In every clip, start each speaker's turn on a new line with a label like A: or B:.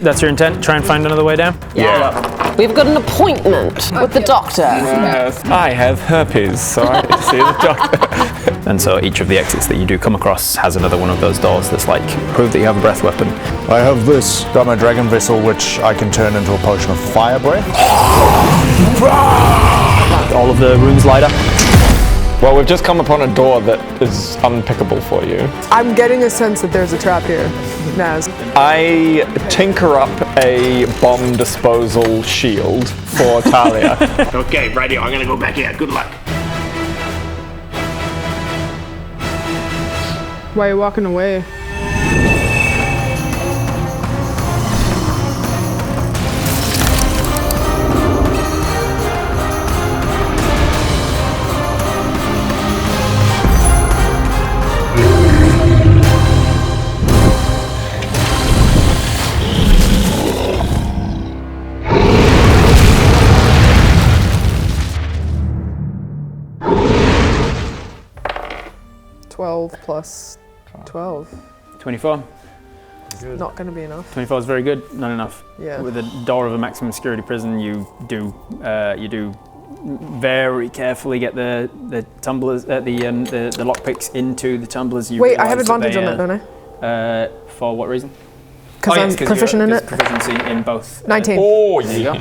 A: That's your intent? Try and find another way down?
B: Yeah. We've got an appointment with the doctor.
C: Yes, I have herpes, so I need to see the doctor.
A: And so each of the exits that you do come across has another one of those doors that's like, prove that you have a breath weapon.
D: I have this. Got my dragon vessel, which I can turn into a potion of fire breath.
A: All of the rooms light up.
C: Well, we've just come upon a door that is unpickable for you.
E: I'm getting a sense that there's a trap here, Naz.
C: I tinker up a bomb disposal shield for Talia.
F: Okay, radio, I'm gonna go back out. Good luck.
E: Why are you walking away? Plus 12.
A: 24.
E: Not going to be enough.
A: 24 is very good, not enough.
E: Yeah.
A: With the door of a maximum security prison, you do very carefully get the tumblers, the lockpicks into the tumblers. You
E: Wait, I have advantage on that, don't I?
A: For what reason?
E: Because I'm proficient in it.
A: Proficiency in both.
E: 19.
C: Oh,
A: there you go.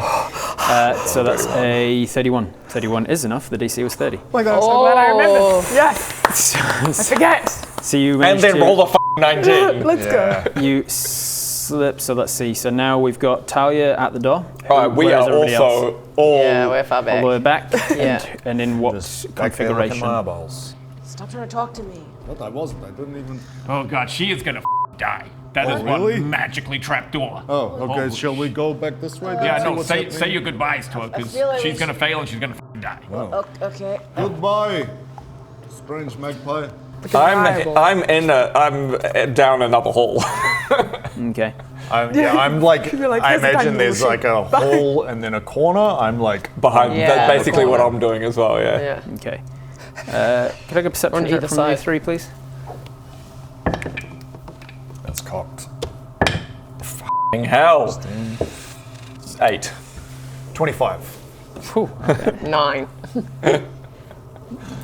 A: So that's a 31. 31 is enough. The DC was 30.
E: Oh my god, I'm so glad I remembered. Yes! I forget.
A: So you
C: and
A: managed
C: then
A: to,
C: roll a 19.
E: Let's go.
A: You slip. So let's see. So now we've got Talia at the door.
C: Alright, we are also all...
B: Yeah, we're far back.
A: All the way back.
B: Yeah.
A: And in what configuration?
G: Stop trying to talk to me.
D: What? I wasn't. I didn't even...
F: Oh god, she is gonna die. That is
D: really?
F: one magically trapped door.
D: Oh, okay. Shall we go back this way?
F: Yeah, no, say your goodbyes to her, because she's gonna fail and she's gonna die.
D: Oh.
G: Okay.
D: Goodbye, strange magpie.
C: I'm down another hole.
A: Okay.
D: I'm like,
E: like,
D: I
E: here's a
D: imagine
E: tiny
D: there's
E: little
D: like a hole and then a corner. I'm like
C: behind.
B: Yeah,
C: That's basically what
B: corner.
C: I'm doing as well. Yeah.
B: Yeah.
A: Okay. Could I get a perception
B: On
A: check
B: either
A: from you
B: side.
A: three, please?
D: that's cocked.
C: F***ing hell. 8.
D: 25.
A: Whew, okay.
B: 9.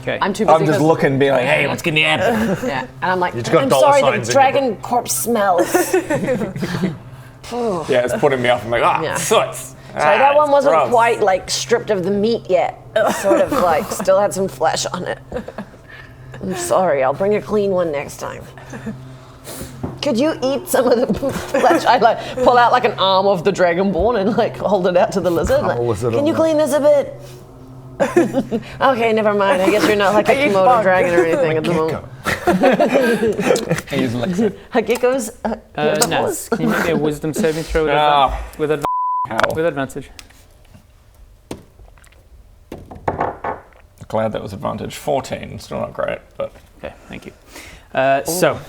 A: Okay.
B: I'm too busy.
C: I'm just looking, being like, hey,
F: What's gonna happen?
B: Yeah. And I'm like,
D: just got
G: I'm
D: dollar
G: sorry,
D: signs
G: the
D: in your
G: dragon corpse smells.
C: yeah, it's putting me off. I'm like,
B: Yeah.
C: soot.
G: Sorry, that one wasn't quite like stripped of the meat yet. Sort of like still had some flesh on it. I'm sorry, I'll bring a clean one next time. Could you eat some of the flesh? I like pull out like an arm of the dragonborn and like hold it out to the lizard. Like, can you clean this a bit? Okay, never mind. I guess you're not like a Komodo dragon or anything at the moment. Geckos?
A: Naz, can you make me a wisdom saving throw with advantage?
C: Glad that was advantage. 14. Still not great, but
A: Okay, thank you. So,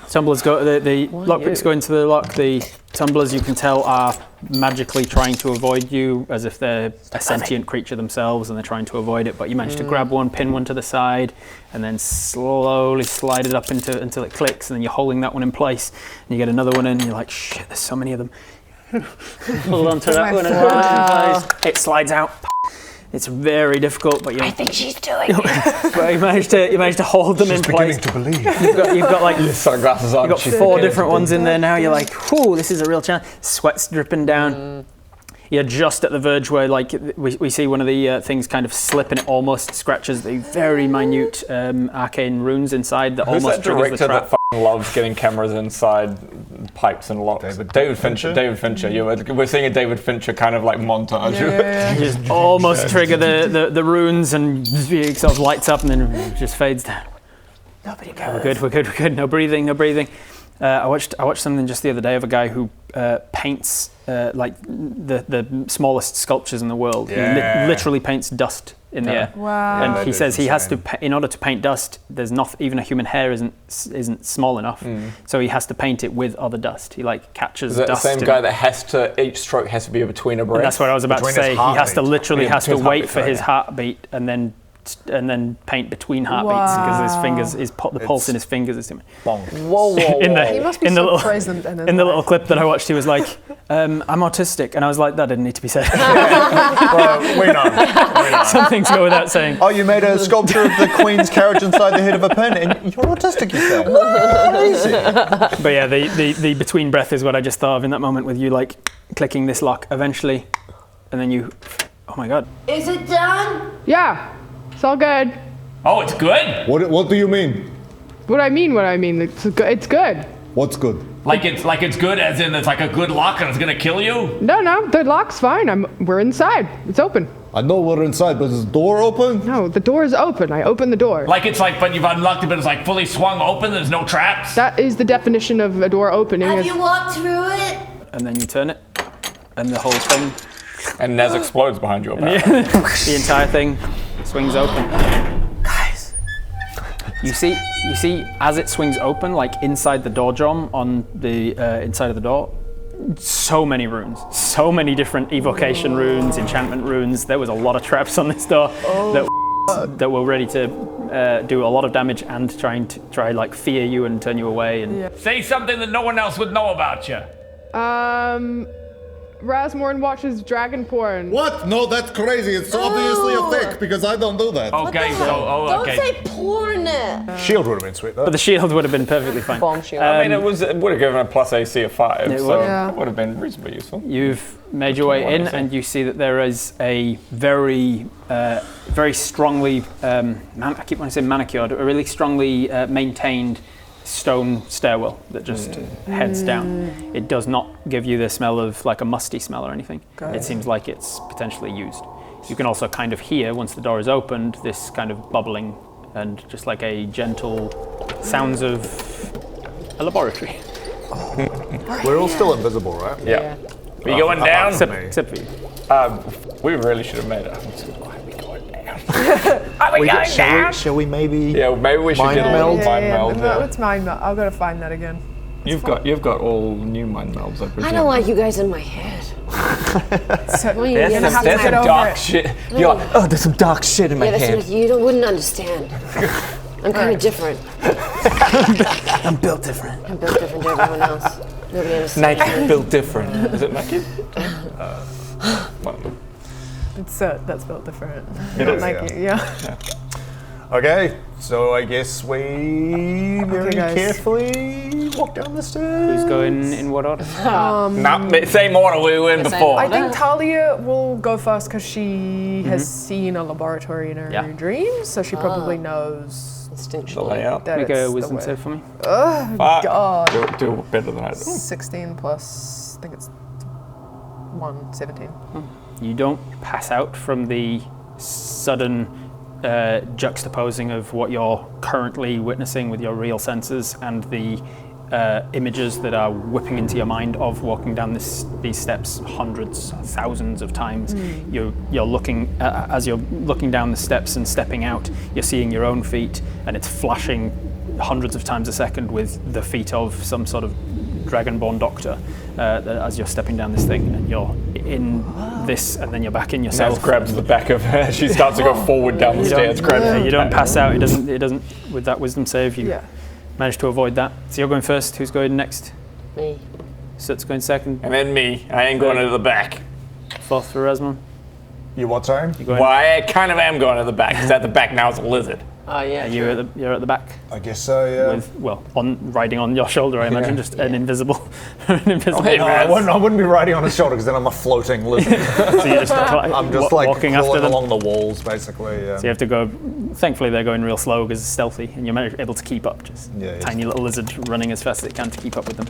A: tumblers go. The lockpicks go into the lock. The tumblers, you can tell, are magically trying to avoid you, as if they're a sentient creature themselves, and they're trying to avoid it. But you manage to grab one, pin one to the side, and then slowly slide it up until it clicks, and then you're holding that one in place. And you get another one in, and you're like, shit, there's so many of them. Hold on to that one, and it slides out. It's very difficult, but
G: I think she's doing it.
A: but you managed to hold them in place.
D: To believe.
A: You've got like
C: sunglasses on.
A: you've got 4 different ones in there now. You're like, whoo, this is a real challenge. Sweat's dripping down. You're just at the verge where like we see one of the things kind of slip, and it almost scratches the very minute arcane runes inside that
C: Who's
A: almost
C: that
A: triggers the
C: director
A: trap.
C: that f***ing loves getting cameras inside pipes and locks? David Fincher. David Fincher. We're seeing a David Fincher kind of like montage.
A: You just almost trigger the runes, and it sort of lights up and then just fades down.
G: Nobody
A: Okay, we're good. No breathing. I watched something just the other day of a guy who paints like the smallest sculptures in the world. He literally paints dust in the air.
E: Wow.
A: And he says he has to, in order to paint dust, there's not even a human hair isn't small enough. So he has to paint it with other dust. He like catches
C: Is that
A: dust.
C: the same guy that has to, each stroke has to be between a breath?
A: That's what I was about to
D: Between
A: say.
D: his
A: He has to
D: heartbeat.
A: literally
C: Yeah,
A: has to
C: his
A: wait
C: heartbeat,
A: for his
C: yeah.
A: heartbeat and then and then paint between heartbeats because the pulse in his fingers is too much.
G: Whoa.
E: He must be so present in his
A: In the
E: life.
A: little clip that I watched, he was like, I'm autistic. And I was like, that didn't need to be said.
D: Well, we know.
A: Some things go without saying.
D: Oh, you made a sculpture of the Queen's carriage inside the head of a pen, and you're autistic, you said. Crazy.
A: But yeah, the between breath is what I just thought of in that moment with you like clicking this lock eventually, and then you, oh my god.
G: Is it done?
E: Yeah, it's all good.
F: Oh, it's good.
H: What do you mean?
E: What I mean, it's good.
H: What's good?
F: Like it's good, as in it's like a good lock and it's gonna kill you.
E: No, the lock's fine. We're inside. It's open.
H: I know we're inside, but is the door open?
E: No, the door is open. I opened the door.
F: But you've unlocked it, but it's like fully swung open. There's no traps.
E: That is the definition of a door opening.
G: Have you walked through it?
A: And then you turn it, and the whole thing,
C: And Nez explodes behind your back.
A: the entire thing swings open. Guys, you see, as it swings open, like inside the door jamb on the inside of the door, so many runes, so many different evocation runes, enchantment runes. There was a lot of traps on this door that were ready to do a lot of damage and try like fear you and turn you away. And
F: Say something that no one else would know about you.
E: Rasmorn watches dragon porn.
H: What? No, that's crazy. It's obviously a fake because I don't do that.
F: Okay,
G: Don't say porn.
D: Shield would have been sweet, though.
A: but the shield would have been perfectly fine.
B: Bomb shield.
C: I mean, it would have given a plus AC of 5,
A: It
C: so
A: would.
C: it would have been reasonably useful.
A: You've made your way in, and you see that there is a very strongly, I keep wanting to say manicured, a really strongly maintained stone stairwell that just heads down. It does not give you the smell of like a musty smell or anything. It seems like it's potentially used. You can also kind of hear, once the door is opened, this kind of bubbling and just like a gentle sounds of a laboratory.
D: We're all still invisible, right?
C: Yeah.
F: Are you going down?
A: Except for you.
C: We really should have made it. Why are we going down?
D: Shall we maybe?
C: Yeah, maybe we should
D: Mind
C: get a
D: meld?
C: little mind meld.
E: No, it's mind meld. I've got to find that again.
C: You've got all new mind melds, I presume.
G: I don't want you guys in my head.
E: So,
G: You're gonna have to
C: There's
E: get
C: some
E: over
C: dark
E: it.
C: shit. You're like, oh, there's some dark shit in my head.
G: You wouldn't understand. I'm kind of different.
A: I'm built different.
G: I'm built different to everyone else. Nobody understands.
C: Nike built different. Is it Nike?
E: It's that's built different.
C: It is,
E: Nike, yeah.
D: Okay, so I guess we very
E: guys.
D: carefully walk down the stairs.
A: Who's going in what order?
C: Same order we were in before.
E: I think Talia will go first because she has seen a laboratory in her dreams, so she probably knows
C: The
G: Instinctually.
C: layout.
E: that
A: Make
E: it's
A: a
E: the
A: wisdom
E: way.
A: save for me.
E: God.
C: Do better than I do.
E: 16 plus, I think it's 17.
A: You don't pass out from the sudden juxtaposing of what you're currently witnessing with your real senses and the images that are whipping into your mind of walking down these steps hundreds, thousands of times. You're looking, as you're looking down the steps and stepping out, you're seeing your own feet, and it's flashing hundreds of times a second with the feet of some sort of dragonborn doctor as you're stepping down this thing, and you're in this, and then you're back in yourself.
C: Naz grabs the back of her. She starts to go forward down the stairs.
A: You don't pass out. It doesn't. With that wisdom save, you manage to avoid that. So you're going first. Who's going next?
G: Me.
A: Soot's going second.
C: And then me. I ain't going to the back.
A: Fourth for Rasmon.
D: You what, sorry?
A: You're going.
C: Well, I kind of am going to the back, because at the back now is a lizard.
G: Oh, yeah.
A: You're at the back.
D: I guess so, yeah.
A: With riding on your shoulder, I imagine, just an invisible,
C: hey,
D: No,
C: man.
D: I wouldn't be riding on his shoulder because then I'm a floating lizard.
A: So you're just
D: I'm just like
A: walking
D: crawling
A: after them.
D: along the walls, basically. Yeah.
A: So you have to go. Thankfully, they're going real slow because it's stealthy, and you're able to keep up. Just
D: Yeah,
A: tiny little lizard running as fast as it can to keep up with them.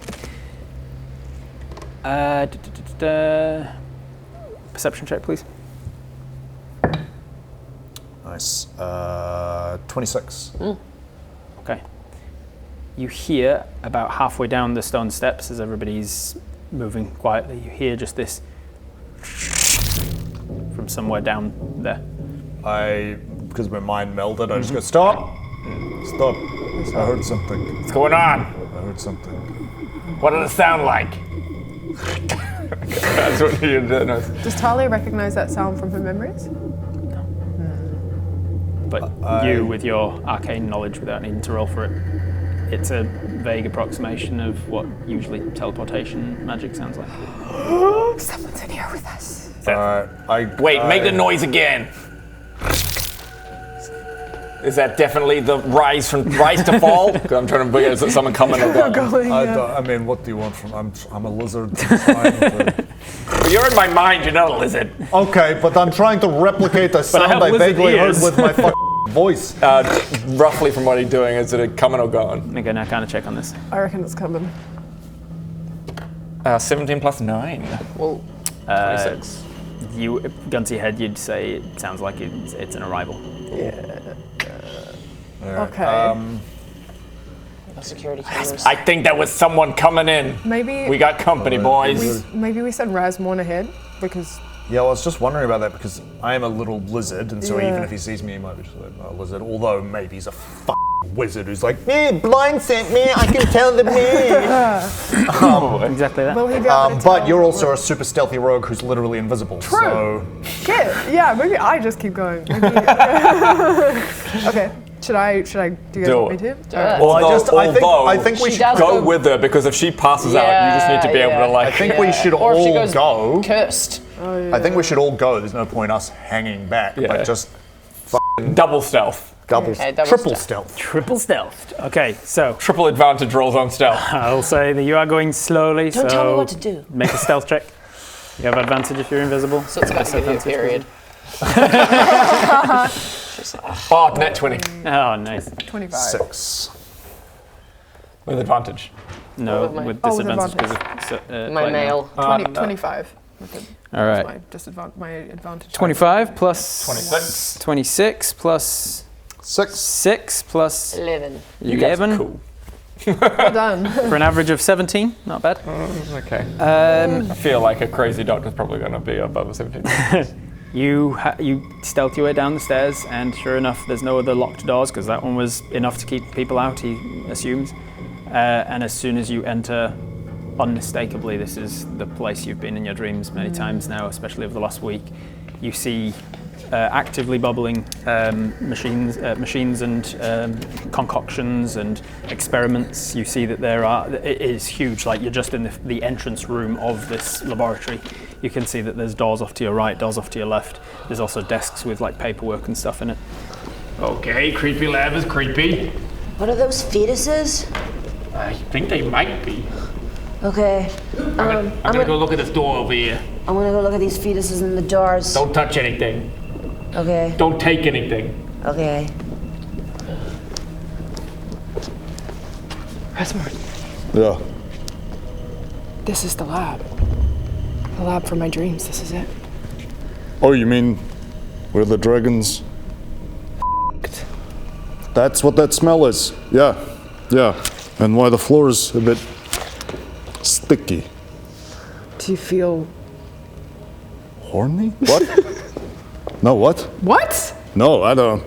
A: Perception check, please.
D: Nice. 26.
A: Okay. You hear about halfway down the stone steps as everybody's moving quietly. You hear just this from somewhere down there.
D: Because we're mind melded, I just go, stop! Stop. I heard something.
F: What's going on?
D: I heard something.
F: What did it sound like?
C: That's what you do.
E: Does Talia recognize that sound from her memories?
A: but you, with your arcane knowledge, without needing to roll for it, it's a vague approximation of what usually teleportation magic sounds like.
E: Someone's in here with us.
C: Wait, make the noise again. Is that definitely the rise to fall? Because I'm trying to figure out is someone coming or going.
D: I mean, what do you want from? I'm a lizard. Trying to...
C: You're in my mind. You're not a lizard.
D: Okay, but I'm trying to replicate the sound I vaguely heard with my fucking voice.
C: Roughly from what he's doing, is it coming or going?
A: Okay, now kind of check on this.
E: I reckon it's coming.
C: 17 plus 9.
B: Well,
C: 26.
A: You, gun to your head, you'd say it sounds like it's an arrival.
E: Okay.
B: security cameras.
C: I think that was someone coming in.
E: Maybe
C: We got company, boys.
E: maybe we send Razmorn ahead because
D: Yeah, well, I was just wondering about that because I am a little lizard, and so
E: Yeah.
D: even if he sees me, he might be just like, a lizard. Although maybe he's a wizard who's like, blind sent me, I can tell the me.
A: Exactly that.
E: will he be able to
D: But
E: tell?
D: you're also a super stealthy rogue who's literally invisible.
E: True.
D: So
E: Shit. Yeah, maybe I just keep going. Maybe. Okay. Should I? Do you guys want me to? Alright.
C: Although,
D: I think we
B: She
D: should
B: does
C: go
B: go-
C: with her because if she passes out, you just need to be able to
D: I think we should
B: Or if she
D: all
B: goes
D: go.
B: cursed.
D: I think we should all go. There's no point us hanging back,
C: Yeah.
D: but just
C: double stealth.
D: double,
B: double
D: triple
B: stealth.
D: stealth.
A: Triple stealthed. Okay, so
C: Triple advantage rolls on stealth.
A: I'll say that you are going slowly.
B: Don't
A: so
B: tell me what to do.
A: Make a stealth check. You have advantage if you're invisible.
B: So it's got to give you a period.
C: Oh, net 20.
A: Oh, nice.
E: 25.
D: 6.
C: With advantage.
A: No,
B: With my-
A: with
E: Oh, with
A: disadvantage because of
B: My male.
E: 25.
A: All right.
E: My advantage.
A: 25 plus
C: 26.
A: 26 plus
D: 6.
A: 6 plus
B: 11.
C: You guys are
A: 11
C: cool.
E: Well done.
A: for an average of 17. Not bad.
C: Okay. I feel like a crazy doctor's probably going to be above a 17.
A: You stealth your way down the stairs, and sure enough, there's no other locked doors because that one was enough to keep people out, he assumes. And as soon as you enter, unmistakably, this is the place you've been in your dreams many times now, especially over the last week. You see actively bubbling machines and concoctions and experiments. You see that it is huge, like you're just in the entrance room of this laboratory. You can see that there's doors off to your right, doors off to your left. There's also desks with like paperwork and stuff in it.
F: Okay, creepy lab is creepy.
G: What are those fetuses?
F: I think they might be.
G: Okay.
F: I'm gonna go look at this door over here.
G: I'm gonna go look at these fetuses in the doors.
F: Don't touch anything.
G: Okay.
F: Don't take anything.
G: Okay.
E: Razmorn,
H: Yeah.
E: this is the lab. The lab for my dreams. This is it.
H: Oh, you mean where the dragons? That's what that smell is. Yeah, yeah. And why the floor is a bit sticky.
E: Do you feel
H: Horny? What? No, what?
E: what?
H: No, I don't.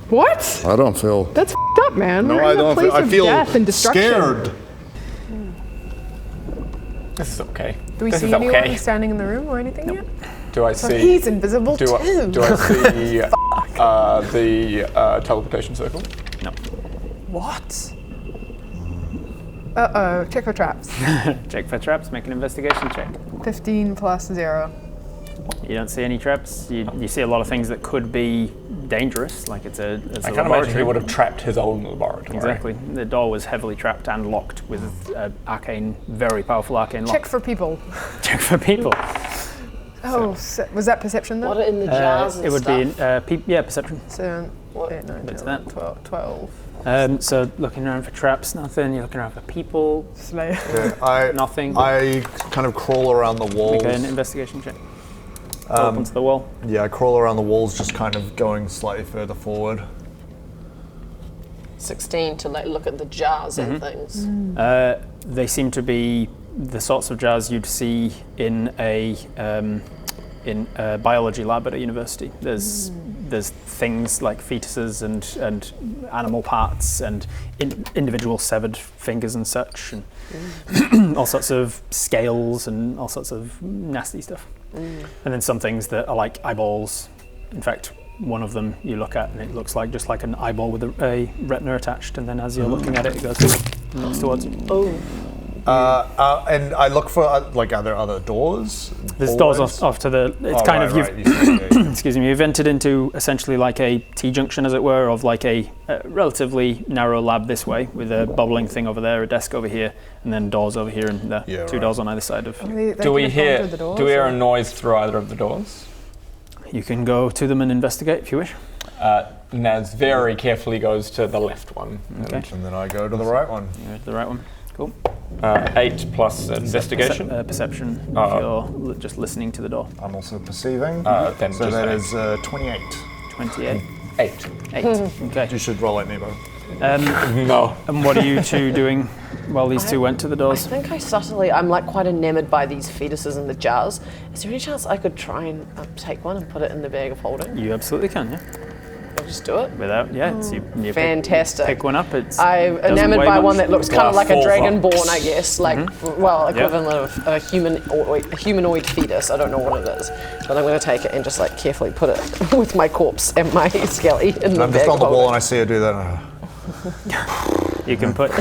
E: What?
H: I don't feel.
E: That's f***ed up, man.
H: No,
E: We're
H: I
E: in a
H: don't
E: place
H: feel. I
E: of
H: feel
E: death and destruction.
H: scared.
C: This is okay.
E: Do we
C: This
E: see
C: is
E: anyone
C: okay.
E: standing in the room or anything yet?
C: Do I
E: So
C: see?
E: he's invisible
C: Do
E: too.
C: I see the teleportation circle?
A: No.
E: What? Uh-oh, check for traps.
A: Check for traps, make an investigation check.
E: 15 plus 0.
A: You don't see any traps. You see a lot of things that could be dangerous, like it's a
C: I can't imagine he would have trapped his own laboratory.
A: Exactly. The door was heavily trapped and locked with very powerful arcane lock.
E: Check for people.
A: Check for people.
E: Oh, was that perception though?
B: What are in the jars and
A: It would
B: stuff?
A: be perception.
E: 7,
B: What?
E: 8, 9,
A: Bits
E: 10,
A: of that.
E: 12.
A: So looking around for traps, nothing. You're looking around for people,
E: Slayer.
A: nothing.
D: I kind of crawl around the walls.
A: Make an investigation check. Up onto the wall.
D: Yeah, I crawl around the walls, just kind of going slightly further forward.
B: 16 to like look at the jars and things.
A: They seem to be the sorts of jars you'd see in a biology lab at a university. There's things like fetuses and animal parts and individual severed fingers and such, and all sorts of scales and all sorts of nasty stuff. And then some things that are like eyeballs. In fact, one of them you look at, and it looks like just like an eyeball with a retina attached. And then as you're looking at it, it goes and looks towards you.
D: And I look for are there other doors?
A: There's doors off to the. It's kind of you've. Excuse me. You've entered into essentially like a T-junction, as it were, of like a relatively narrow lab this way with a bubbling thing over there, a desk over here, and then doors over here, and there. Two doors on either side of.
C: Do we hear a noise through either of the doors?
A: You can go to them and investigate if you wish.
C: Naz very carefully goes to the left one.
A: Okay.
D: And then I go to the right one.
A: You go to the right one. Cool.
C: 8 plus investigation.
A: Perception. If you're just listening to the door.
D: I'm also perceiving.
C: Then
D: so that is 28.
A: 28.
C: 8.
A: 8. Okay.
D: You should roll at Nebo.
C: No.
A: And what are you two doing while these two went to the doors?
G: I think I'm like quite enemored by these fetuses in the jars. Is there any chance I could try and take one and put it in the bag of holding?
A: You absolutely can, yeah.
G: I'll just do it.
A: Without, it's you
G: fantastic.
A: Pick one up.
G: I'm enamored by one that looks kind of like a dragonborn, I guess, like equivalent of a humanoid fetus. I don't know what it is, but I'm going to take it and just like carefully put it with my corpse and my skelly in the
D: I'm
G: bag
D: just on the
G: of
D: wall
G: holding.
D: and I see her do that.
A: You can put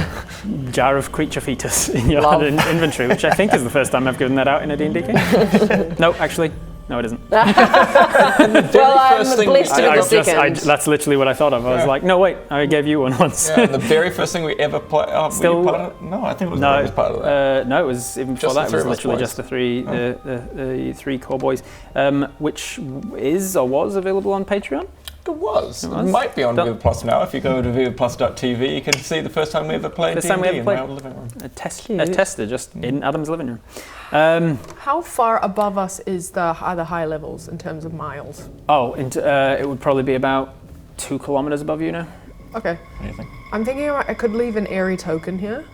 A: jar of creature fetus in your inventory, which I think is the first time I've given that out in a D&D game. No, actually. No, it isn't.
G: Well, I'm blessed with the second.
A: That's literally what I thought of. I was like, no, wait, I gave you one once.
C: Yeah, the very first thing we ever played. No, I think it was part of that.
A: No, it was even before that. It was literally just the three core boys, which is or was available on Patreon.
C: It was. It might be on Viva Plus now. If you go to vivaplus.tv, you can see the first time we ever played D&D in my old living room.
A: A tester just in Adam's living room.
E: How far above us is the high levels in terms of miles?
A: It would probably be about 2 kilometers above you now.
E: Okay.
C: What do you think?
E: I'm thinking I could leave an airy token here,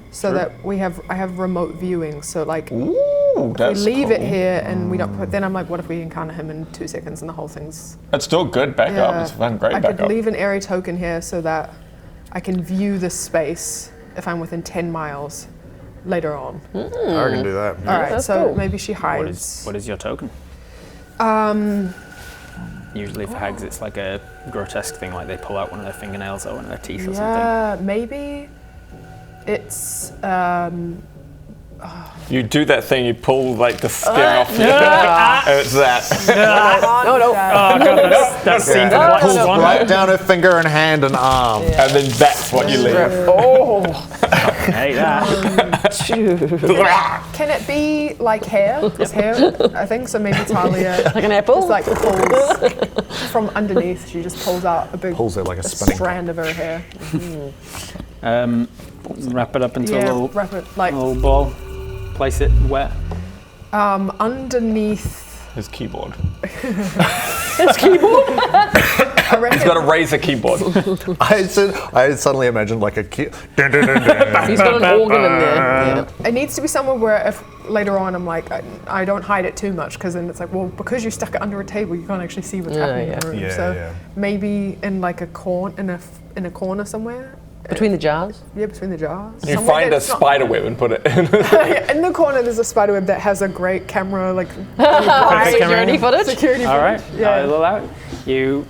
E: so that I have remote viewing. So like,
C: Ooh,
E: if we leave it here and we don't put, then I'm like, what if we encounter him in 2 seconds and the whole thing's?
C: It's still good backup. It's fun, great backup.
E: I could leave an airy token here so that I can view this space if I'm within 10 miles later on.
D: I can do that.
E: All right, so
G: cool.
E: maybe she hides.
A: What is your token? Usually for hags, it's like a grotesque thing, like they pull out one of their fingernails or one of their teeth or something.
E: Yeah, maybe it's.
C: You do that thing, you pull like the skin off your and it's that.
G: No.
A: Oh god, that's seen from Black Swan.
D: Right down her finger and hand and arm.
C: And then that's what you leave.
G: Oh.
A: Hey, that.
E: Can it be like hair? It's hair, I think. So maybe Talia
G: Like an apple?
E: just like pulls from underneath. She just pulls out a big
D: Pulls it like a spinning
E: strand of her hair.
A: Wrap it up into a little,
E: wrap it like
A: little ball. Place it where?
E: underneath.
C: His keyboard.
G: His keyboard?
E: I reckon
C: He's got a Razer keyboard.
D: I suddenly imagined like a key.
G: He's got an organ in there. Yeah.
E: it needs to be somewhere where if later on I'm like I don't hide it too much because then it's like, well, because you stuck it under a table you can't actually see what's happening in the room.
D: Yeah,
E: so
D: yeah.
E: maybe in like a corner somewhere.
G: Between the jars?
E: Yeah, between the jars.
C: You
E: Somewhere
C: find a
E: that's not-
C: spider web and put it in.
E: Yeah, in the corner there's a spider web that has a great camera, like
G: Security footage?
E: security
A: All right,
E: footage. Yeah.
A: I'll allow it. You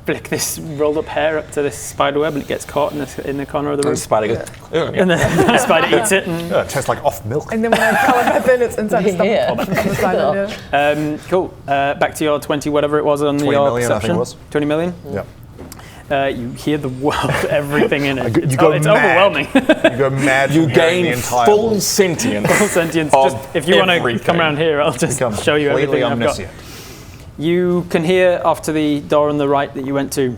A: flick this rolled up hair up to this spider web and it gets caught in the corner of the room.
C: And the spider goes, "Ugh."
A: And the spider eats it. And
D: It tastes like off milk.
E: And then when I color that in, it's inside the
G: Yeah.
E: stomach. On the side, yeah.
A: cool. Back to your 20, whatever it was on
D: 20
A: your
D: million, I think
A: perception.
D: it was.
A: 20 million.
D: Yeah.
A: You hear the world, everything in it.
D: You go
A: It's
D: mad.
A: overwhelming.
D: You go mad.
C: You
D: from hearing
C: gain
D: the entire
C: full
D: world.
C: sentience.
A: Full sentience.
C: Of
A: Just, if you want to
C: everything.
A: come around here, I'll just
D: Become
A: show you
D: completely
A: everything I've got.
D: omniscient.
A: You can hear after the door on the right that you went to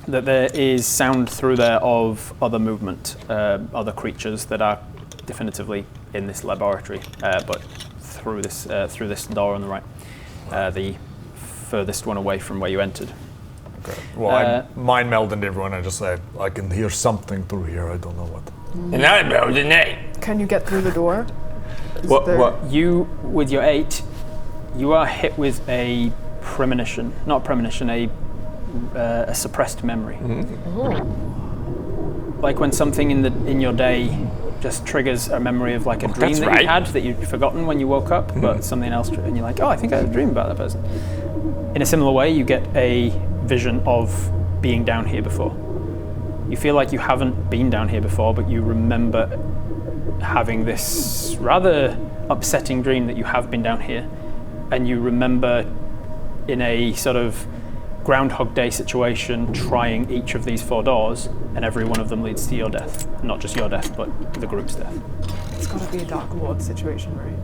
A: that there is sound through there of other movement, other creatures that are definitively in this laboratory, but through this door on the right, the furthest one away from where you entered.
D: Okay. Well, I mind meld into everyone. I just say, I can hear something through here. I don't know what.
C: And I know the name.
E: Can you get through the door?
C: What?
A: You, with your 8, you are hit with a premonition, not a premonition, a suppressed memory. Like when something in your day just triggers a memory of like a dream
C: that's
A: that
C: right.
A: you had that you'd forgotten when you woke up, but something else, and you're like, oh, I think I had a dream about that person. In a similar way, you get a vision of being down here before. You feel like you haven't been down here before, but you remember having this rather upsetting dream that you have been down here, and you remember in a sort of Groundhog Day situation trying each of these 4 doors, and every one of them leads to your death. Not just your death, but the group's death.
E: It's got to be a Dark Lord situation, right?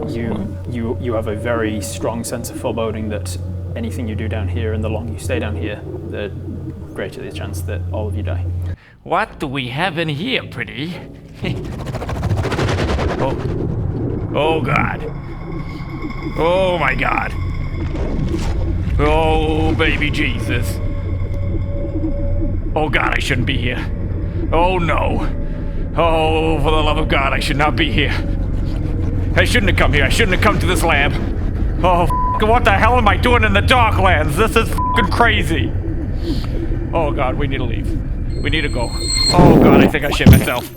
A: You have a very strong sense of foreboding that anything you do down here, and the longer you stay down here, the greater the chance that all of you die.
F: What do we have in here, pretty? Oh God. Oh my God. Oh, baby Jesus. Oh God, I shouldn't be here. Oh no. Oh, for the love of God, I should not be here. I shouldn't have come here. I shouldn't have come to this lab. Oh, what the hell am I doing in the Darklands? This is f***ing crazy. Oh God, we need to leave. We need to go. Oh God, I think I shit myself.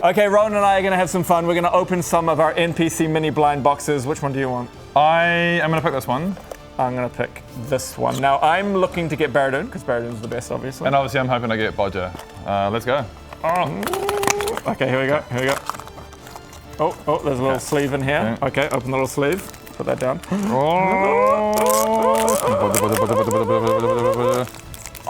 C: Okay, Rowan and I are going to have some fun. We're going to open some of our NPC mini blind boxes. Which one do you want?
I: I am going to pick this one.
C: I'm going to pick this one. Now, I'm looking to get Baradun, because Baradun's the best, obviously.
I: And obviously I'm hoping I get Bodger. Let's go.
C: Okay, here we go. Oh, there's a little sleeve in here. Okay, open the little sleeve. Put that down.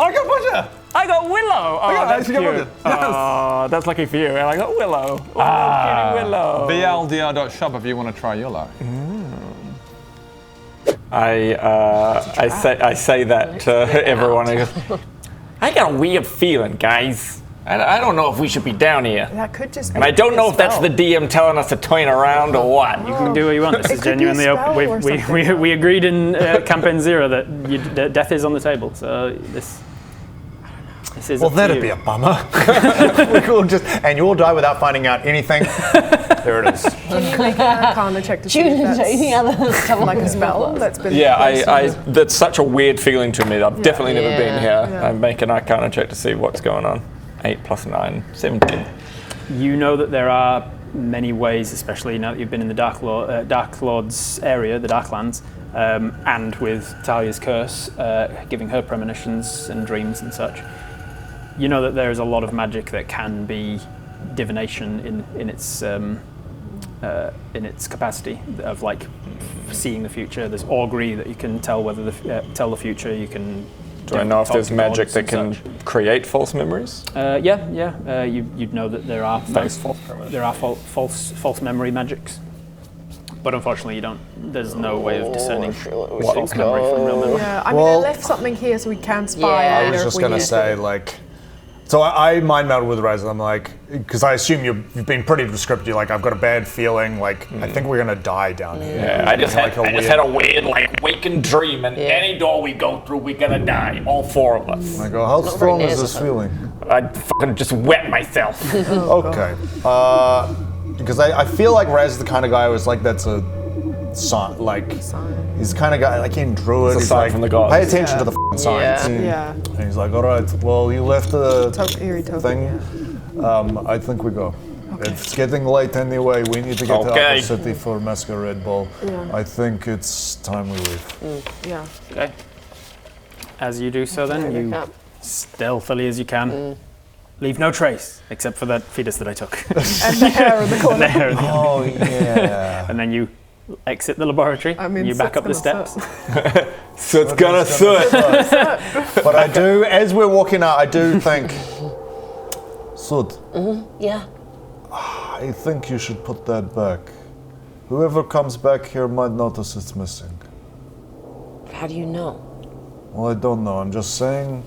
I: I got Bodger!
C: I got Willow! Oh, that's cute.
I: Yes.
C: Oh, that's lucky for you. And I got Willow. Oh, cutie Willow.
I: BLDR.shop if you want to try your luck.
C: I say that to everyone. I go, I got a weird feeling, guys. I don't know if we should be down here.
E: That could just be
C: And I don't know
E: a
C: if that's
E: spell.
C: the DM telling us to turn around or what.
A: You can do what you want. This is
E: could be a
A: genuinely
E: spell
A: open.
E: or something.
A: We agreed in campaign 0 that death is on the table. So this is.
D: Well,
A: up to
D: that'd
A: you.
D: be a bummer. We could just, and you all die without finding out anything. There it is.
E: Can you make an Arcana check to see
B: Tune
E: if
B: into
E: that's
B: any other stuff
E: like a spell that's been
C: Yeah,
E: placed?
C: that's such a weird feeling to me. I've definitely never been here.
E: Yeah.
C: I make an Arcana check to see what's going on. 8 plus 9, 17.
A: You know that there are many ways, especially now that you've been in the Dark Lord's area, the Darklands, and with Talia's curse, giving her premonitions and dreams and such. You know that there is a lot of magic that can be divination in its capacity of like seeing the future. There's augury that you can tell whether tell the future. You can.
C: Do I know if
A: talk
C: there's
A: to
C: magic
A: gods
C: that
A: and
C: can
A: such.
C: create false memories?
A: Yeah. You'd know that there are false memory magics, but unfortunately, you don't. There's no way of discerning false memory from real memory.
E: Yeah, I mean, I left something here so we can spy.
B: Yeah.
D: I
E: later
D: was
E: if
D: just
E: we
D: gonna
E: need
D: say,
E: to.
D: like, so I mind melded with Rez, and I'm like, because I assume you've been pretty descriptive. You're like, I've got a bad feeling. Like, I think we're gonna die down here.
C: Yeah, I just
D: Like
C: had a weird, like, waking dream, and any door we go through, we're gonna die. All 4 of us.
D: I go, how strong is this feeling?
C: I fucking just wet myself.
D: Okay. Because I feel like Rez is the kind of guy who's like, that's a sign. Like, he's the kind of guy, like in Druid,
C: It's a
D: he's
C: sign
D: like,
C: from the gods.
D: pay attention to the f***ing signs.
E: Yeah.
D: And he's like, all right, well, you left the
E: Eerie token,
D: thing. I think we go. It's getting late anyway. We need to get to
C: Okay.
D: Upper City for Masquerade Ball. I think it's time we leave.
E: Yeah.
A: Okay. As you do so, then you stealthily as you can. Leave no trace except for that fetus that I took.
E: And the hair in the corner.
A: The hair in the-
D: Oh, yeah.
A: and then you exit the laboratory.
E: I mean,
A: you back up the
E: Soot's
A: steps.
C: So it's gonna soot.
D: But I do, as we're walking out, I do think, Soot,
B: Yeah.
D: I think you should put that back. Whoever comes back here might notice it's missing.
B: How do you know?
D: Well, I don't know. I'm just saying,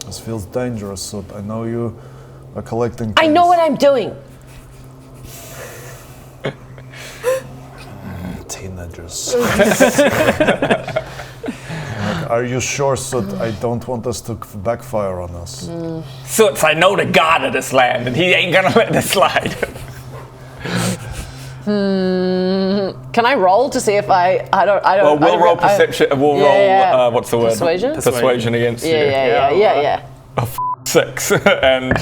D: this feels dangerous, Soot. I know you are collecting
B: I know what I'm doing.
D: Teenagers. Are you sure, Soot? I don't want us to backfire on us.
C: Soots, I know the god of this land, and he ain't gonna let this slide.
B: Can I roll to see if I don't.
C: Well, we'll roll perception. We'll roll. What's the word?
B: Persuasion?
C: Persuasion against you.
B: Yeah.
C: 6 and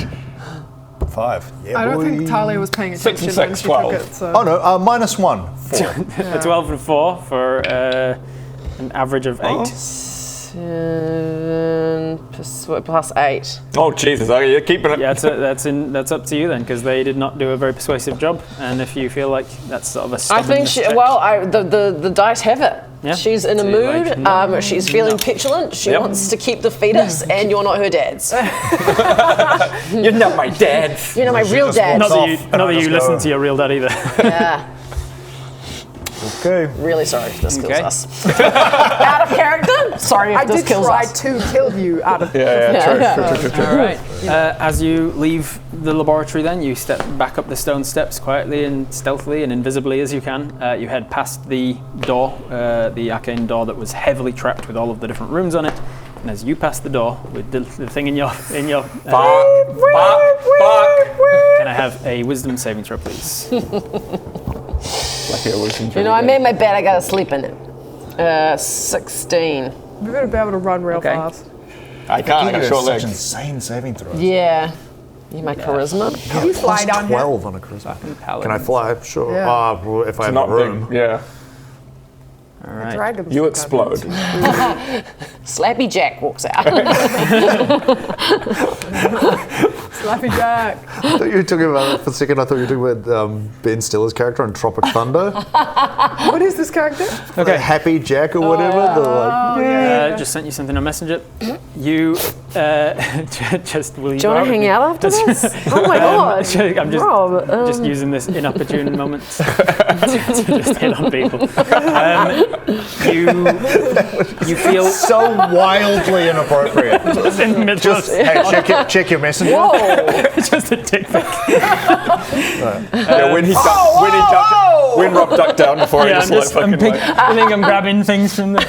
D: 5. 5. Yeah,
E: I don't
D: boy.
E: think Talia was paying attention
C: 6
E: when
C: and 6,
E: she
C: 12.
E: took it. So.
D: Oh no, -1. 4.
A: A 12 and 4 for an average of 8.
B: 7 plus 8.
C: Oh Jesus! Okay, you're keeping it.
A: Yeah, that's up to you then, because they did not do a very persuasive job. And if you feel like that's sort of a
B: I
A: stubbornness
B: think she.
A: check.
B: Well, the dice have it.
A: Yeah.
B: She's in a
A: So,
B: mood.
A: like,
B: She's feeling petulant. She
C: Yep.
B: wants to keep the fetus, and you're not her dad's.
C: You're not my dad.
B: You're not my real
D: just
B: dad.
A: not
D: walks
A: that
D: off
A: you,
D: and
A: not
D: I
A: that you
D: just
A: listen
D: go-
A: to your real dad either.
B: Yeah.
D: Okay.
B: Really sorry if this kills
A: Okay.
B: us. Out of character. Sorry if
E: I
B: this
E: did
B: kills
E: try
B: us.
E: to kill you out of.
C: True.
A: All right. As you leave the laboratory, then you step back up the stone steps quietly and stealthily and invisibly as you can. You head past the door, the arcane door that was heavily trapped with all of the different rooms on it. And as you pass the door with the thing in your can I have a wisdom saving throw, please?
B: You know, I made my bed. I gotta sleep in it. 16.
E: We better be able to run real
A: Okay.
E: fast.
C: I can't. I got short
D: Such
C: legs.
D: insane saving throws.
B: Yeah. You my charisma.
E: Can you fly down here?
D: 12 on a charisma. Can I
A: Paladins.
D: fly? Sure.
E: Yeah.
D: Well, if I have
C: Not
D: room.
C: big. Yeah.
A: All right.
E: Dragons.
C: You explode.
B: Slappy Jack walks out.
E: Slappy Jack.
D: I thought you were talking about, for a second, I thought you were talking about Ben Stiller's character in Tropic Thunder.
E: What is this character?
D: The Happy Jack or whatever.
A: Just sent you something on Messenger. You just will you
B: Do you want to hang out after this? Oh my god.
A: I'm just
B: Rob,
A: just using this inopportune moment to just hit on people. You feel
D: So wildly inappropriate.
A: in mid
D: Hey, check your messenger.
A: just a dick pic.
C: Yeah, when Rob ducked down before he
A: Yeah,
C: just like fucking like.
A: I think I'm grabbing things from the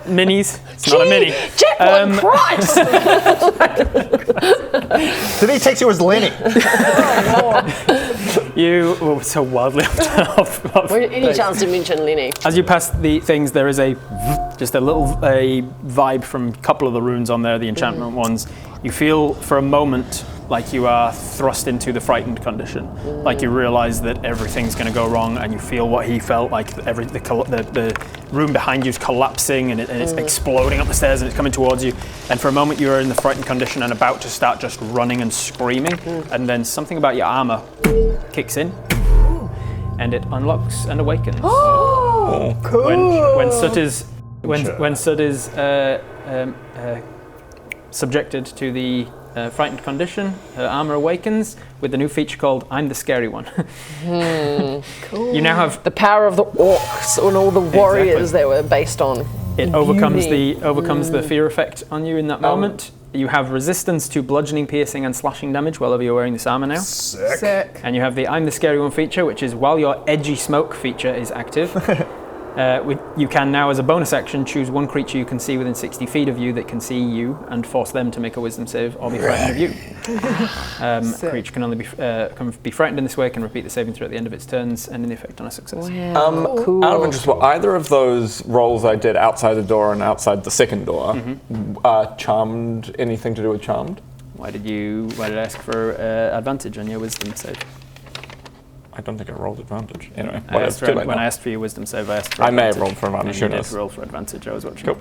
A: minis. It's not a mini.
B: Jack, Christ!
D: Did he text you as Lenny?
A: You were so wildly off.
B: Any chance to mention Lenny?
A: As you pass the things, there is a vibe from a couple of the runes on there, the enchantment ones. You feel for a moment like you are thrust into the frightened condition, like you realise that everything's going to go wrong, and you feel what he felt like. The room behind you is collapsing, and it's exploding up the stairs, and it's coming towards you. And for a moment, you are in the frightened condition and about to start just running and screaming, and then something about your armor kicks in, and it unlocks and awakens.
E: Oh, cool.
A: When Soot is subjected to the frightened condition, her armor awakens with the new feature called "I'm the Scary One."
B: Cool.
A: You now have
B: the power of the orcs and all the warriors they were based on.
A: it overcomes the fear effect on you in that moment. You have resistance to bludgeoning, piercing, and slashing damage while you're wearing this armor now.
E: Sick.
A: And you have the "I'm the Scary One" feature, which is while your edgy smoke feature is active. You can now, as a bonus action, choose one creature you can see within 60 feet of you that can see you and force them to make a wisdom save or be frightened of you. A creature can only be frightened in this way, can repeat the saving throw at the end of its turns, and in the effect on a success.
B: Cool.
C: Out of interest, were either of those rolls I did outside the door and outside the second door charmed? Anything to do with charmed?
A: Why did I ask for advantage on your wisdom save?
C: I don't think I rolled advantage. Anyway,
A: When I asked for your wisdom save, I asked for
C: I
A: advantage.
C: may have rolled for advantage.
A: And you
C: Who knows?
A: did roll for advantage. I was watching.
C: Cool.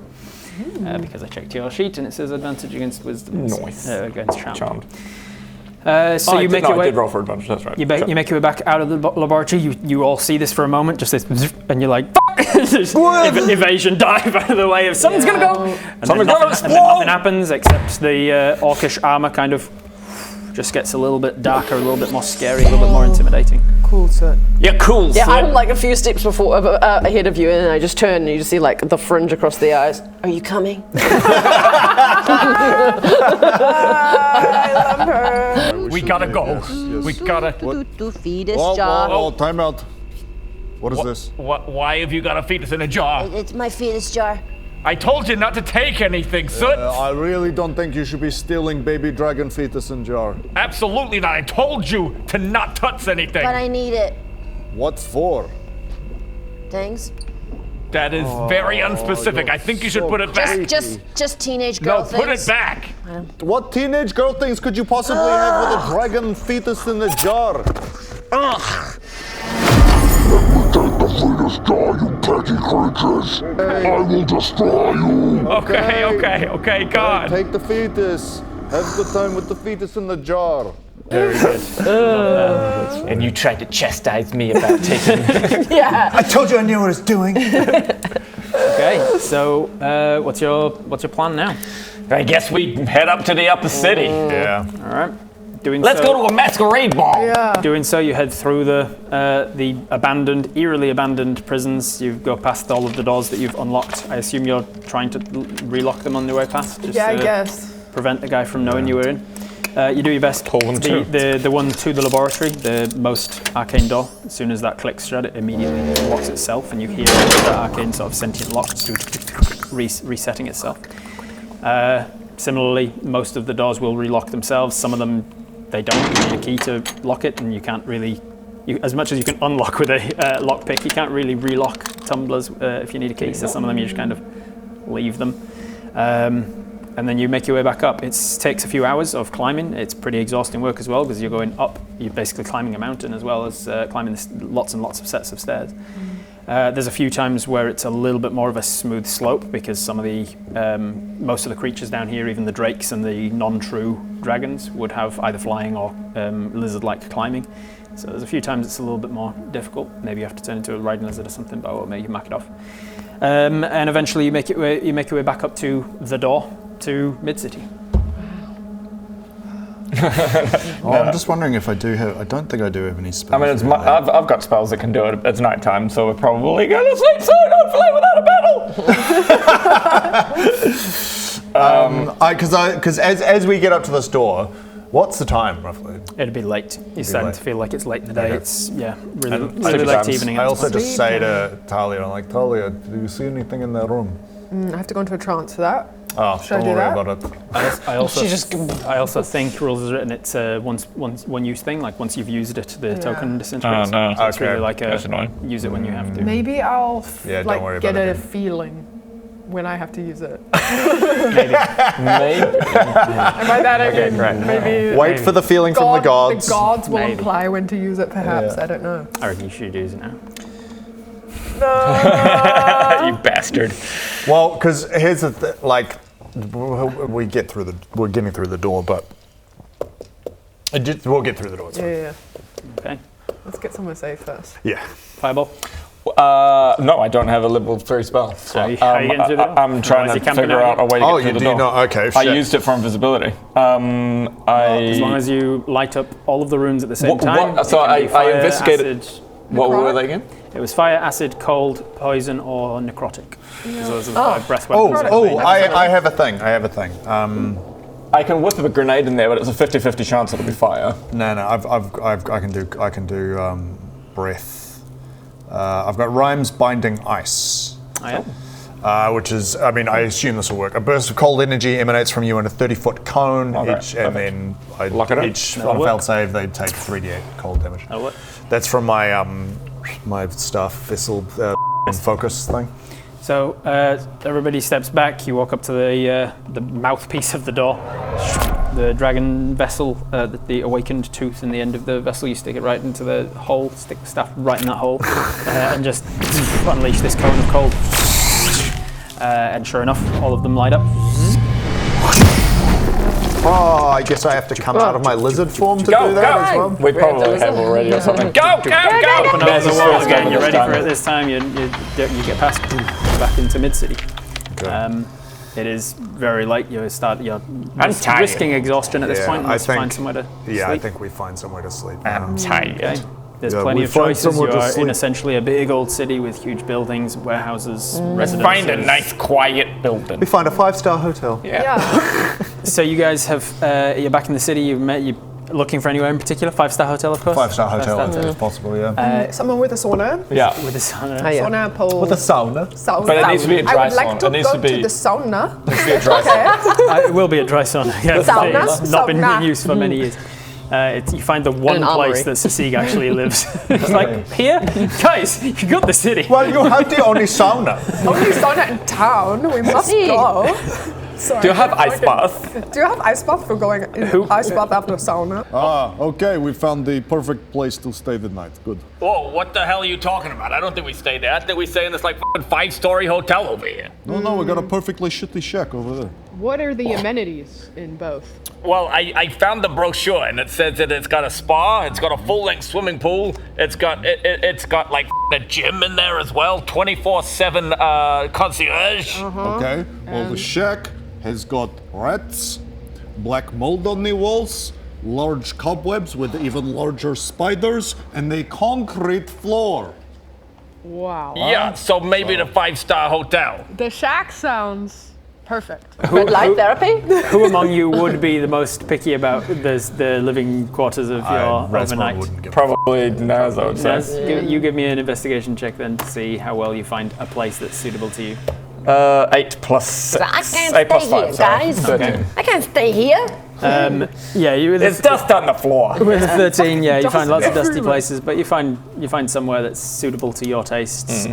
A: Because I checked your sheet and it says advantage against wisdom.
C: Nice.
A: Against charm.
C: Charmed.
A: So you make your way.
C: I did roll for advantage. That's right.
A: You make your way back out of the laboratory. You all see this for a moment, just this, and you're like, Just evasion dive out of the way of someone's gonna go. And
C: Someone's
A: then
C: gonna
A: nothing, and then nothing happens except the orcish armor kind of just gets a little bit darker, a little bit more scary, a little bit more intimidating.
E: Cool, sir.
C: Yeah, cool.
B: Yeah, I'm like a few steps ahead of you, and I just turn, and you just see like the fringe across the eyes. Are you coming?
E: I love her.
F: We gotta go.
H: Yes.
F: We gotta.
J: To feed us,
H: Whoa,
J: jar.
H: whoa, whoa, time out. What is this?
F: Why have you got a fetus in a jar?
J: It's my fetus jar.
F: I told you not to take anything, Soot.
H: I really don't think you should be stealing baby dragon fetus in jar.
F: Absolutely not. I told you to not touch anything.
J: But I need it.
H: What for?
J: Things.
F: That is very unspecific. I think you should put it back.
J: Just teenage girl
F: No,
J: things.
F: put it back.
H: What teenage girl things could you possibly have with a dragon fetus in a jar?
J: Ugh.
K: Take the fetus jar, you petty creatures. I will destroy you.
F: Okay, God.
H: Take the fetus. Have a good time with the fetus in the jar.
A: Very good.
C: And you tried to chastise me about taking.
B: Yeah.
D: I told you I knew what I was doing.
A: Okay, so what's your plan now?
C: I guess we head up to the upper city.
D: Yeah.
A: All right.
C: Let's go to a masquerade ball.
E: Yeah.
A: Doing so, you head through the eerily abandoned prisons. You go past all of the doors that you've unlocked. I assume you're trying to relock them on your way past. Just,
E: Yeah, I guess.
A: Prevent the guy from knowing you were in. You do your best.
C: Pull them too.
A: The one to the laboratory, the most arcane door. As soon as that clicks shut, it immediately locks itself, and you hear the arcane sort of sentient lock resetting itself. Similarly, most of the doors will relock themselves. Some of them they don't. You need a key to lock it, and you can't really. As much as you can unlock with a lockpick, you can't really relock tumblers if you need a key. So some of them you just kind of leave them. And then you make your way back up. It takes a few hours of climbing. It's pretty exhausting work as well because you're going up. You're basically climbing a mountain as well as climbing lots and lots of sets of stairs. There's a few times where it's a little bit more of a smooth slope because some of the most of the creatures down here, even the drakes and the non-true dragons, would have either flying or lizard-like climbing. So there's a few times it's a little bit more difficult. Maybe you have to turn into a riding lizard or something, but maybe you mark it off. And eventually you make your way back up to the door to Mid-City.
H: I'm just wondering if I do have. I don't think I do have any spells.
C: I mean, I've got spells that can do it. It's nighttime, so we're probably going to sleep soon, hopefully without a battle.
D: Because as we get up to this door, what's the time roughly?
A: It'd be late. You're starting to feel like it's late in the day.
D: Okay.
A: It's really
D: And
A: late evening.
D: I also just say to Talia, I'm like, Talia, do you see anything in that room?
E: I have to go into a trance for that.
D: Oh,
E: Should I
D: don't
E: do
D: worry
E: that?
D: about it.
A: I also think rules has written it's a one use thing. Like once you've used it, the token disintegrates.
C: Oh, no.
A: So it's
D: Okay.
A: really like
C: That's annoying.
A: use it when you have to.
E: Maybe I'll
D: don't worry
E: get
D: about
E: a
D: it.
E: feeling when I have to use it.
C: Maybe.
E: By that I mean
C: great.
E: maybe
D: Wait for the feeling from the gods.
E: The gods will
A: Maybe.
E: imply when to use it, perhaps.
D: Yeah.
E: I don't know.
A: I reckon you should use it now.
C: You bastard.
D: Well, because here's the we're getting through the door, but we'll get through the door. It's fine.
E: Yeah.
A: Okay.
E: Let's get somewhere safe first.
D: Yeah.
A: Fireball.
C: No, I don't have a level 3 spell. So,
A: How are you getting through the door?
C: I'm trying
A: Is
C: to
A: he camping
C: figure
A: out
C: out a way to
D: Oh,
C: get
D: you
C: through
D: do
C: the door.
D: not? Okay,
C: I
D: shit.
C: used it for invisibility.
A: As long as you light up all of the rooms at the same time.
C: So
A: it can be
C: I
A: fire,
C: investigated.
A: acid.
C: What were they again?
A: It was fire, acid, cold, poison, or necrotic. So those are the 5 breath weapons.
D: I have a thing.
C: I can whip a grenade in there, but it's a 50-50 chance it'll be fire.
D: No, I can do breath. I've got Rhymes Binding Ice.
A: Oh, yeah?
D: Which is, I mean, I assume this will work. A burst of cold energy emanates from you in a 30-foot cone.
C: Okay,
D: And then
C: Lock it up.
D: each on a failed save, they take 3d8 cold damage.
A: That'll work.
D: That's from my my staff vessel focus thing.
A: So everybody steps back. You walk up to the mouthpiece of the door. The dragon vessel, the awakened tooth in the end of the vessel. You stick it right into the hole. Stick the staff right in that hole, and just unleash this cone of cold. And sure enough, all of them light up.
D: Oh, I guess I have to come out of my lizard form to do that as well.
C: We probably have already or something. Go!
A: Open up the wall again. You're ready for it this time. You get past, back into Mid-City.
D: Okay.
A: It is very late. You're
C: tired.
A: risking exhaustion at this point. Let's find somewhere to sleep.
D: I think we find somewhere to sleep.
C: I'm tired.
A: Okay. There's
D: Yeah,
A: plenty
D: we
A: of
D: find
A: choices.
D: somewhere
A: You
D: to
A: are in
D: sleep.
A: essentially a big old city with huge buildings, warehouses, residences.
C: Find a nice, quiet building.
D: We find a 5-star hotel.
E: Yeah.
A: So you guys have, you're back in the city. You're looking for anywhere in particular? 5-star hotel, of course?
D: 5-star hotel,
A: Five-star
D: if possible, yeah.
E: Someone with a sauna.
C: Yeah.
A: with a sauna.
E: Sauna pool.
D: With a sauna.
E: sauna.
C: But it needs to be a dry
E: I would like
C: sauna.
E: to
C: It needs
E: go
C: to be-
E: to the sauna.
C: It needs to be a dry sauna.
A: It will be a dry sauna. Yeah,
E: Sauna?
A: it's not been
E: Sauna.
A: in use for many years. You find the one place that Sasig actually lives. It's like, here? Guys, you got the city.
D: Well, you have the only sauna.
E: Only sauna in town. We must go. Sorry,
C: Do you have ice bath?
E: Do you have ice bath for going ice bath after sauna?
H: Okay, we found the perfect place to stay the night. Good.
F: Whoa, what the hell are you talking about? I don't think we stay there. I think we stay in this like 5-story hotel over here.
H: No, we got a perfectly shitty shack over there.
E: What are the amenities in both?
F: Well, I found the brochure and it says that it's got a spa, it's got a full-length swimming pool, it's got like a gym in there as well, 24/7 concierge.
H: Okay, well, the shack has got rats, black mold on the walls, large cobwebs with even larger spiders, and a concrete floor.
E: Wow.
F: Yeah, so maybe the 5-star hotel.
E: The shack sounds perfect.
B: Red light therapy?
A: Who among you would be the most picky about the living quarters of your overnight?
C: Probably Naz, I would say.
A: Naz, you give me an investigation check then to see how well you find a place that's suitable to you.
C: 8 plus 6.
G: I can't
C: 8 plus
G: stay
C: 5,
G: here,
C: sorry.
G: guys.
C: 13.
G: I can't stay here.
A: Yeah,
C: It's dust on the floor.
A: with 13, yeah, you find lots of dusty places, but you find somewhere that's suitable to your tastes.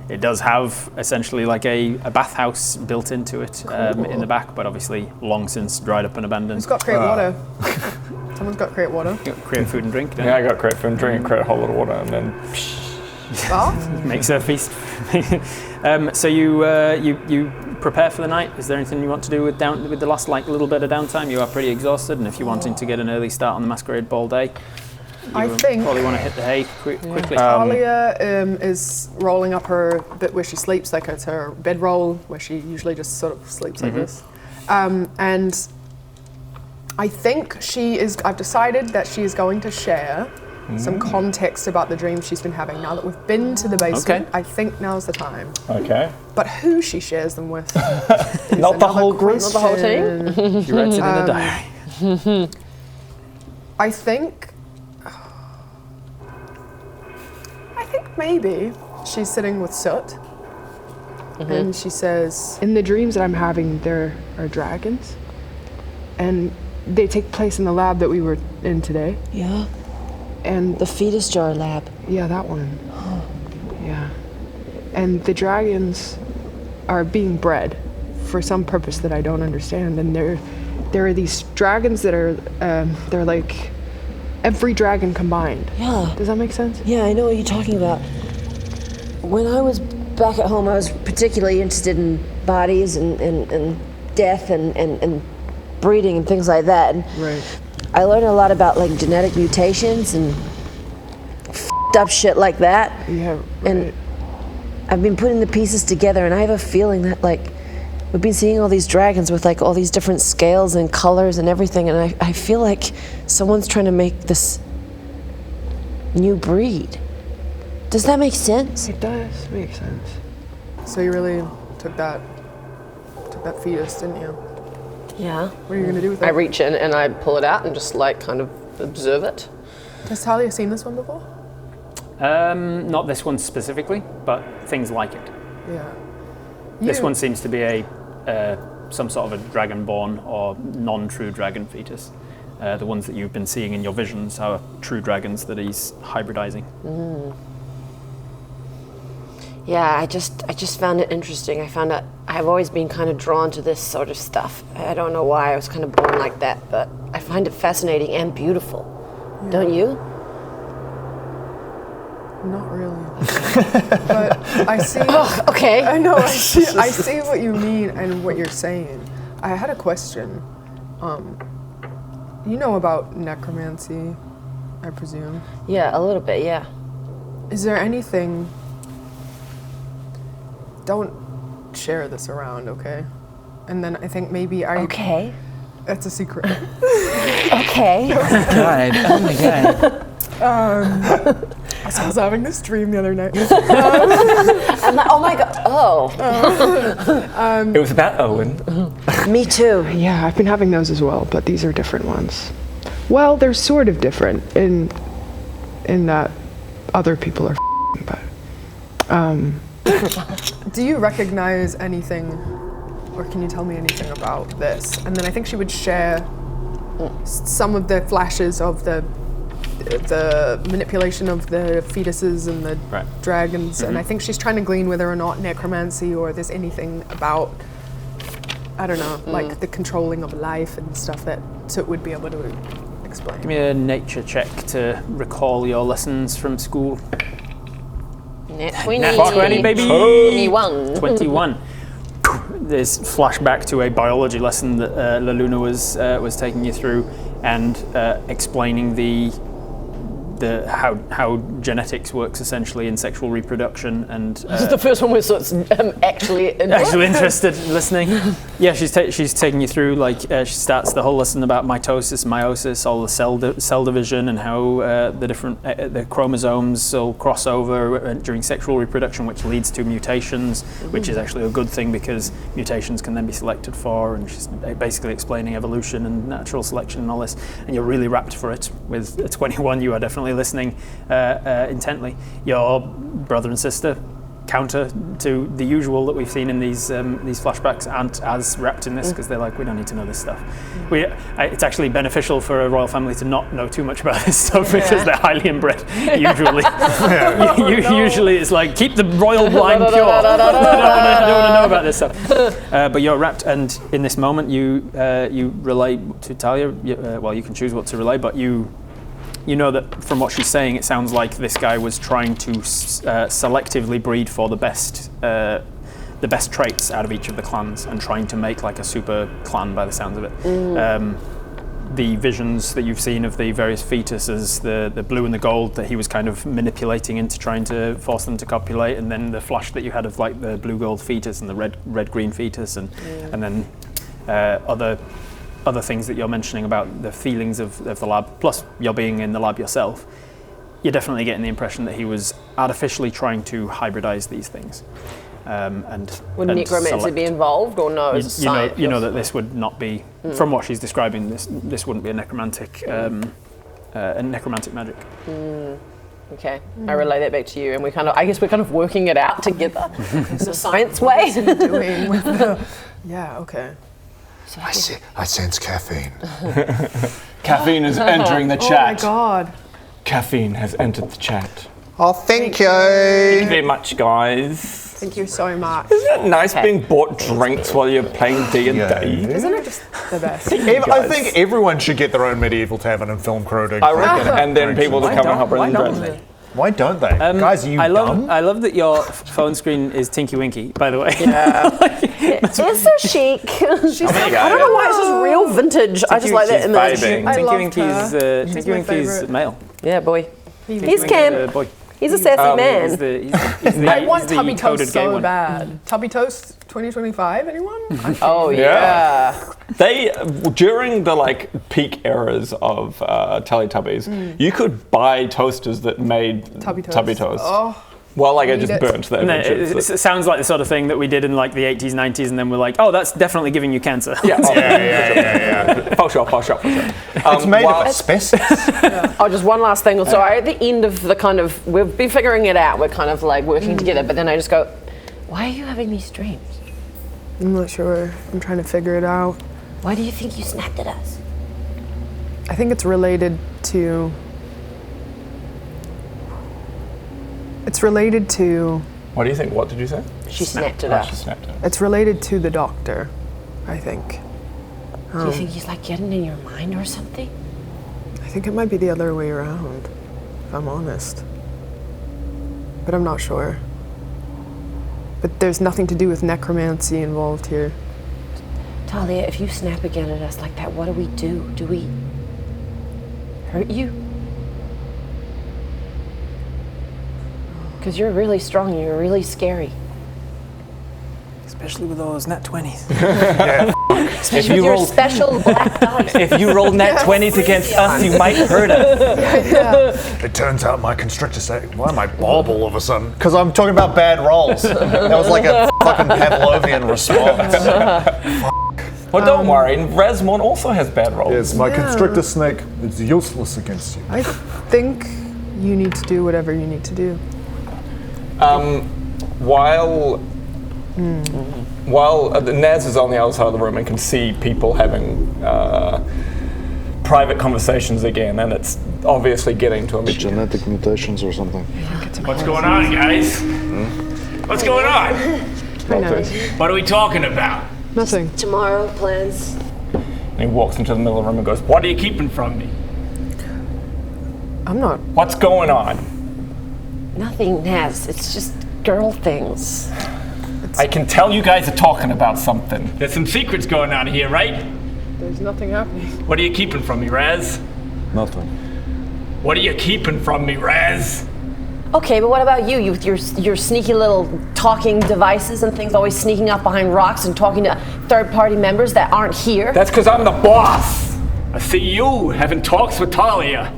A: It does have essentially like a bathhouse built into it in the back, but obviously long since dried up and abandoned.
E: It's got great water. Someone's got great water.
A: Create food and drink.
C: Yeah, I got create food and drink, create a whole lot of water, and then
A: Makes a feast. So you prepare for the night. Is there anything you want to do with the last little bit of downtime? You are pretty exhausted, and if you're wanting to get an early start on the Masquerade Ball day,
E: I think
A: probably want to hit the hay quickly.
E: Talia is rolling up her bit where she sleeps, like it's her bedroll where she usually just sort of sleeps like this. And I think I've decided that she is going to share some context about the dreams she's been having now that we've been to the basement.
A: Okay.
E: I think now's the time.
C: Okay.
E: But who she shares them with?
C: Not the whole group.
B: Not the whole team.
A: She writes it in a diary.
E: I think maybe she's sitting with Soot, and she says, "In the dreams that I'm having, there are dragons, and they take place in the lab that we were in today."
G: Yeah.
E: And
G: The fetus jar lab.
E: yeah, that one. Yeah. And the dragons are being bred for some purpose that I don't understand. And there are these dragons that are they're like every dragon combined.
G: Yeah.
E: Does that make sense?
G: Yeah, I know what you're talking about. When I was back at home, I was particularly interested in bodies and death and breeding and things like that. And
E: Right.
G: I learned a lot about like genetic mutations and f***ed up shit like that.
E: Yeah. Right.
G: And I've been putting the pieces together, and I have a feeling that like we've been seeing all these dragons with like all these different scales and colors and everything, and I feel like someone's trying to make this new breed. Does that make sense?
E: It does make sense. So you really took that fetus, didn't you?
G: Yeah.
E: What are you gonna do with it?
B: I reach in and I pull it out and just like kind of observe it.
E: Has Talia seen this one before?
A: Not this one specifically, but things like it.
E: Yeah.
A: This one seems to be some sort of a dragonborn or non-true dragon fetus. The ones that you've been seeing in your visions are true dragons that he's hybridizing.
G: Yeah, I just found it interesting. I found out I've always been kind of drawn to this sort of stuff. I don't know why I was kind of born like that, but I find it fascinating and beautiful. Don't you?
E: Not really. But I see.
G: Okay.
E: I know. I see what you mean and what you're saying. I had a question. You know about necromancy, I presume.
G: Yeah, a little bit. Yeah.
E: Is there anything? Don't share this around, okay? And then I think maybe
G: Okay.
E: It's a secret.
G: Okay.
A: God, oh my god.
E: So I was having this dream the other night.
G: I'm like, oh my god. Oh.
C: It was about Owen.
G: Me too.
E: Yeah, I've been having those as well, but these are different ones. Well, they're sort of different in that other people are but do you recognize anything, or can you tell me anything about this? And then I think she would share some of the flashes of the manipulation of the fetuses and the dragons, and I think she's trying to glean whether or not necromancy or there's anything about, I don't know, like the controlling of life and stuff that Soot would be able to explain.
A: Give me a nature check to recall your lessons from school.
G: Nat 20.
A: Nat 20, baby.
G: 21.
A: 21. There's flashback to a biology lesson that La Luna was taking you through, and explaining how genetics works essentially in sexual reproduction, and
B: This is the first one where Soot's actually
A: interested in listening. Yeah, she's taking you through, like, she starts the whole lesson about mitosis, meiosis, all the cell division, and how the different the chromosomes all cross over during sexual reproduction, which leads to mutations, which is actually a good thing because mutations can then be selected for, and she's basically explaining evolution and natural selection and all this, and you're really rapt for it. With a 21, you are definitely listening intently. Your brother and sister, counter to the usual that we've seen in these flashbacks, aren't as wrapped in this because they're like, we don't need to know this stuff. It's actually beneficial for a royal family to not know too much about this stuff because they're highly inbred. Usually, usually it's like keep the royal line pure. I don't want to know about this stuff. But you're wrapped, and in this moment, you relay to Talia. Well, you can choose what to relay, but you know that from what she's saying, it sounds like this guy was trying to selectively breed for the best traits out of each of the clans, and trying to make like a super clan by the sounds of it. The visions that you've seen of the various fetuses, the blue and the gold that he was kind of manipulating into trying to force them to copulate, and then the flash that you had of like the blue gold fetus and the red green fetus, and then other things that you're mentioning about the feelings of the lab, plus you're being in the lab yourself, you're definitely getting the impression that he was artificially trying to hybridize these things.
B: Would necromancy be involved, or no?
A: You know that this would not be, from what she's describing, this wouldn't be a necromantic magic.
B: Okay, I relay that back to you, and I guess we're kind of working it out together. It's a science way.
E: Doing with the, okay.
K: I sense caffeine.
C: Caffeine is entering the chat.
E: Oh my god.
C: Caffeine has entered the chat.
D: Oh, thank you.
C: Thank you very much, guys.
E: Thank you so much.
C: Isn't it nice being bought drinks while you're playing D&D?
E: Isn't it just the best?
D: I think everyone should get their own medieval tavern and film crew to
C: I reckon, and then people to come and help bring drinks.
D: Why don't they? Guys, are you dumb?
A: I love that your phone screen is Tinky Winky, by the way.
B: Yeah.
G: It's so chic.
B: I don't know why it's just real vintage. I just like that image.
A: Tinky Winky's male.
B: Yeah, boy.
G: He's Cam.
A: Boy.
G: He's a sassy man.
E: I want Tubby Toast so bad. Tubby Toast 2025, anyone?
B: Oh yeah.
C: They during the peak eras of Teletubbies, you could buy toasters that made
E: Tubby
C: Toast.
E: Oh.
C: Well, it just burnt them.
A: It sounds like the sort of thing that we did in the 80s, 90s, and then we're like, oh, that's definitely giving you cancer.
C: Yeah. Faux shop.
D: It's made of asbestos.
B: Oh, just one last thing. So at the end of the we've been figuring it out. We're kind of like working together, but then I just go, why are you having these dreams?
E: I'm not sure. I'm trying to figure it out.
G: Why do you think you snapped at us?
E: I think it's related to...
C: What do you think? What did you say?
B: She snapped at us.
C: She snapped at us.
E: It's related to the doctor, I think.
G: Do you think he's getting in your mind or something?
E: I think it might be the other way around, if I'm honest. But I'm not sure. But there's nothing to do with necromancy involved here.
G: Talia, if you snap again at us like that, what do we do? Do we hurt you? Because you're really strong and you're really scary.
A: Especially with those nat 20s.
G: Especially with your special black dice.
C: If you roll nat 20s against us, you might hurt us.
D: It turns out my constrictor said, why am I Bob all of a sudden? Because I'm talking about bad rolls. That was like a fucking Pavlovian response.
C: Well, don't worry. Resmon also has bad rolls.
H: Yes, my constrictor snake is useless against you.
E: I think you need to do whatever you need to do.
C: While Naz is on the other side of the room and can see people having private conversations again, and it's obviously getting to him.
H: Genetic mutations or something.
F: What's going on, guys? What's going on?
E: I know.
F: What are we talking about?
E: Nothing.
G: Tomorrow plans.
C: And he walks into the middle of the room and goes,
F: What are you keeping from me?
E: I'm not.
C: "What's going on?"
G: Nothing, Naz. It's just girl things.
C: I can tell you guys are talking about something.
F: There's some secrets going on here, right?
E: There's nothing happening.
F: What are you keeping from me, Raz?
H: Nothing.
F: What are you keeping from me, Raz?
G: Okay, but what about you? You with your sneaky little talking devices and things, always sneaking up behind rocks and talking to third-party members that aren't here?
C: That's because I'm the boss.
F: I see you having talks with Talia,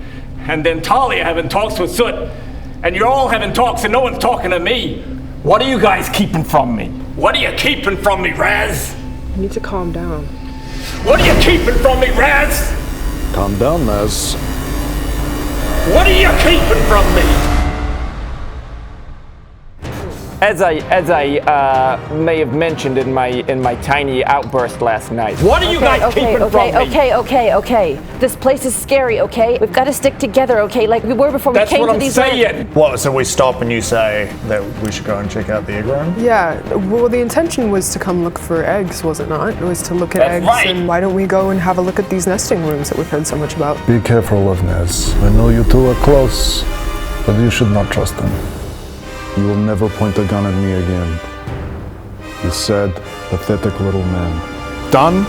F: and then Talia having talks with Soot, and you're all having talks and no one's talking to me.
C: What are you guys keeping from me?
F: What are you keeping from me, Raz?
E: You need to calm down.
F: What are you keeping from me, Raz?
H: Calm down, Naz.
F: What are you keeping from me?
C: As I may have mentioned in my tiny outburst last night. What are you guys keeping from me?
G: Okay. This place is scary, okay? We've got to stick together, okay? Like we were before we
C: That's
G: came
C: what
G: to
C: I'm
G: these
C: saying.
D: What, so we stop and you say that we should go and check out the egg room?
E: Yeah, well, the intention was to come look for eggs, was it not? It was to look at
C: That's
E: eggs,
C: right.
E: and why don't we go and have a look at these nesting rooms that we've heard so much about?
H: Be careful of Naz. I know you two are close, but you should not trust him. You will never point a gun at me again. You sad, pathetic little man. Done?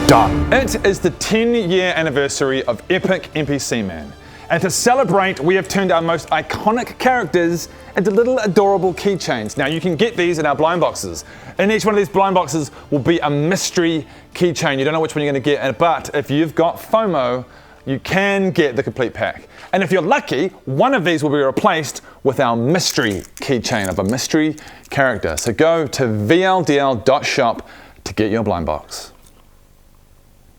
H: Done.
I: It is the 10-year anniversary of Epic NPC Man. And to celebrate, we have turned our most iconic characters into little adorable keychains. Now you can get these in our blind boxes. In each one of these blind boxes will be a mystery keychain. You don't know which one you're going to get, but if you've got FOMO, you can get the complete pack. And if you're lucky, one of these will be replaced with our mystery keychain of a mystery character. So go to vldl.shop to get your blind box.